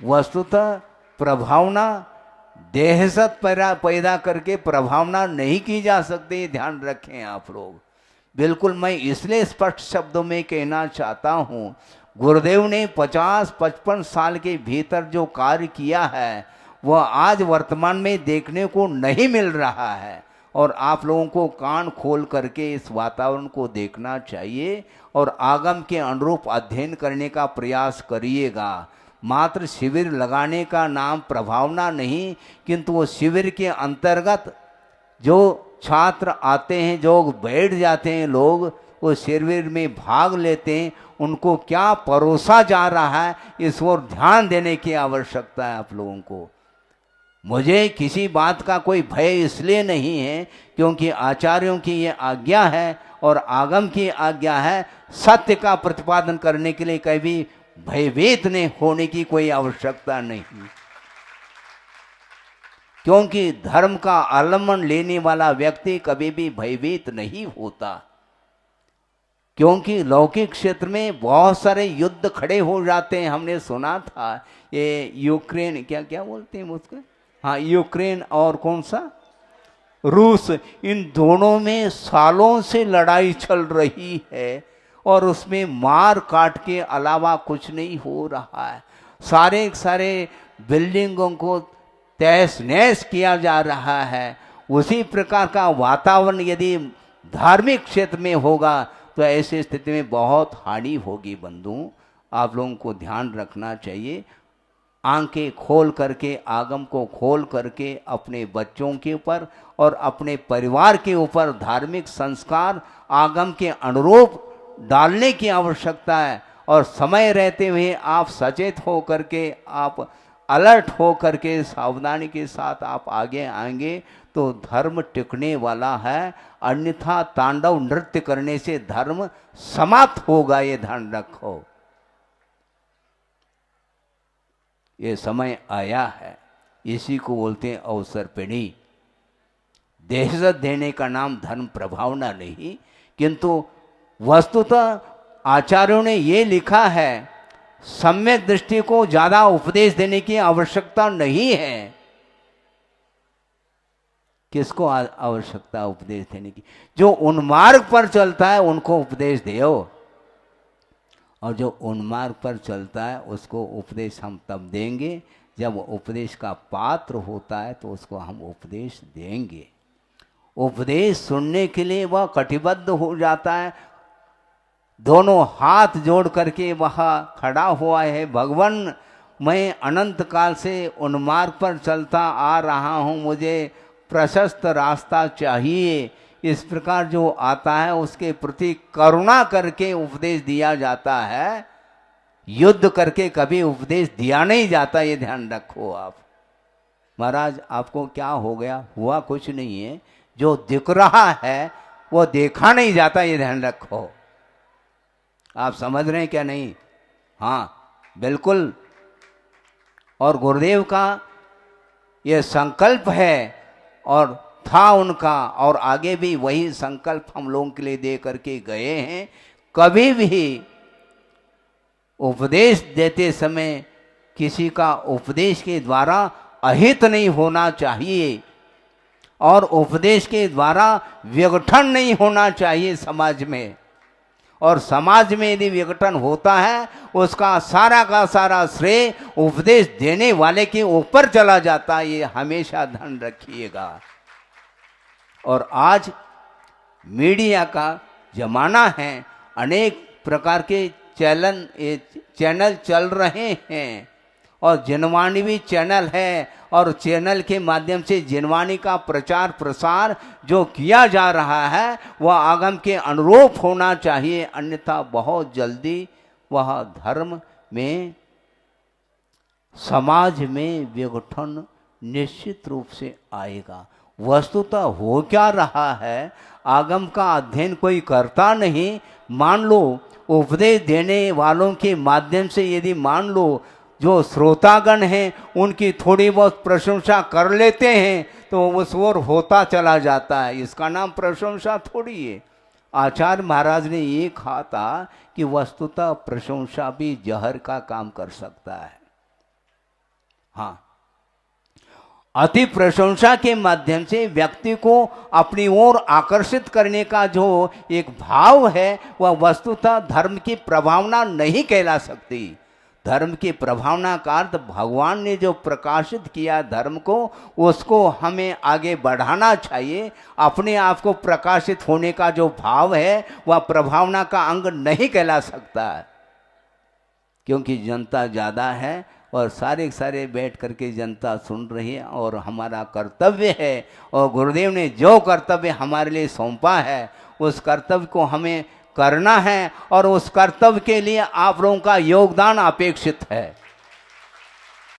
वस्तुतः प्रभावना देहसत पैदा करके प्रभावना नहीं की जा सकती, ध्यान रखें आप लोग। बिल्कुल मैं इसलिए स्पष्ट शब्दों में कहना चाहता हूँ, गुरुदेव ने 50-55 साल के भीतर जो कार्य किया है वह आज वर्तमान में देखने को नहीं मिल रहा है, और आप लोगों को कान खोल करके इस वातावरण को देखना चाहिए और आगम के अनुरूप अध्ययन करने का प्रयास करिएगा। मात्र शिविर लगाने का नाम प्रभावना नहीं, किंतु वो शिविर के अंतर्गत जो छात्र आते हैं, जो बैठ जाते हैं लोग, वो शिविर में भाग लेते हैं, उनको क्या परोसा जा रहा है इस ओर ध्यान देने की आवश्यकता है आप लोगों को। मुझे किसी बात का कोई भय इसलिए नहीं है क्योंकि आचार्यों की ये आज्ञा है और आगम की आज्ञा है, सत्य का प्रतिपादन करने के लिए कभी भयभीत नहीं होने की कोई आवश्यकता नहीं, क्योंकि धर्म का आलम्बन लेने वाला व्यक्ति कभी भी भयभीत नहीं होता। क्योंकि लौकिक क्षेत्र में बहुत सारे युद्ध खड़े हो जाते हैं। हमने सुना था ये यूक्रेन, क्या क्या बोलते हैं उसको, हाँ यूक्रेन और कौन सा, रूस, इन दोनों में सालों से लड़ाई चल रही है और उसमें मार काट के अलावा कुछ नहीं हो रहा है। सारे सारे बिल्डिंगों को तहस नहस किया जा रहा है। उसी प्रकार का वातावरण यदि धार्मिक क्षेत्र में होगा तो ऐसी स्थिति में बहुत हानि होगी। बंधु, आप लोगों को ध्यान रखना चाहिए, आंखें खोल करके, आगम को खोल करके अपने बच्चों के ऊपर और अपने परिवार के ऊपर धार्मिक संस्कार आगम के अनुरूप डालने की आवश्यकता है। और समय रहते हुए आप सचेत हो करके, आप अलर्ट हो करके, सावधानी के साथ आप आगे आएंगे तो धर्म टिकने वाला है, अन्यथा तांडव नृत्य करने से धर्म समाप्त होगा, ये ध्यान रखो। ये समय आया है, इसी को बोलते हैं अवसर पिढ़ी। देहजत देने का नाम धर्म प्रभावना नहीं, किंतु वस्तुतः आचार्यों ने ये लिखा है, सम्यक दृष्टि को ज्यादा उपदेश देने की आवश्यकता नहीं है। किसको आवश्यकता उपदेश देने की? जो उन्मार्ग पर चलता है उनको उपदेश दो, और जो उन्मार्ग पर चलता है उसको उपदेश हम तब देंगे जब उपदेश का पात्र होता है, तो उसको हम उपदेश देंगे। उपदेश सुनने के लिए वह कटिबद्ध हो जाता है, दोनों हाथ जोड़ करके वह खड़ा हुआ है, भगवान मैं अनंत काल से उन्मार्ग पर चलता आ रहा हूँ, मुझे प्रशस्त रास्ता चाहिए। इस प्रकार जो आता है उसके प्रति करुणा करके उपदेश दिया जाता है, युद्ध करके कभी उपदेश दिया नहीं जाता, ये ध्यान रखो आप। महाराज आपको क्या हो गया? हुआ कुछ नहीं है, जो दिख रहा है वो देखा नहीं जाता, ये ध्यान रखो। आप समझ रहे हैं क्या? नहीं, हाँ बिल्कुल। और गुरुदेव का ये संकल्प है और था उनका, और आगे भी वही संकल्प हम लोगों के लिए दे करके गए हैं। कभी भी उपदेश देते समय किसी का उपदेश के द्वारा अहित नहीं होना चाहिए, और उपदेश के द्वारा विघटन नहीं होना चाहिए समाज में। और समाज में यदि विघटन होता है उसका सारा का सारा श्रेय उपदेश देने वाले के ऊपर चला जाता है, ये हमेशा ध्यान रखिएगा। और आज मीडिया का जमाना है, अनेक प्रकार के चैनल चल रहे हैं, और जिनवाणी भी चैनल है, और चैनल के माध्यम से जिनवाणी का प्रचार प्रसार जो किया जा रहा है वह आगम के अनुरूप होना चाहिए, अन्यथा बहुत जल्दी वह धर्म में, समाज में विघटन निश्चित रूप से आएगा। वस्तुतः हो क्या रहा है, आगम का अध्ययन कोई करता नहीं। मान लो उपदेश देने वालों के माध्यम से यदि मान लो जो श्रोतागण हैं उनकी थोड़ी बहुत प्रशंसा कर लेते हैं तो उस ओर होता चला जाता है, इसका नाम प्रशंसा थोड़ी है। आचार्य महाराज ने ये कहा था कि वस्तुतः प्रशंसा भी जहर का काम कर सकता है। हाँ, अति प्रशंसा के माध्यम से व्यक्ति को अपनी ओर आकर्षित करने का जो एक भाव है वह वस्तुतः धर्म की प्रभावना नहीं कहला सकती। धर्म की प्रभावना का अर्थ भगवान ने जो प्रकाशित किया धर्म को, उसको हमें आगे बढ़ाना चाहिए। अपने आप को प्रकाशित होने का जो भाव है वह प्रभावना का अंग नहीं कहला सकता, क्योंकि जनता ज़्यादा है और सारे बैठ करके जनता सुन रही है। और हमारा कर्तव्य है, और गुरुदेव ने जो कर्तव्य हमारे लिए सौंपा है उस कर्तव्य को हमें करना है, और उस कर्तव्य के लिए आप लोगों का योगदान अपेक्षित है।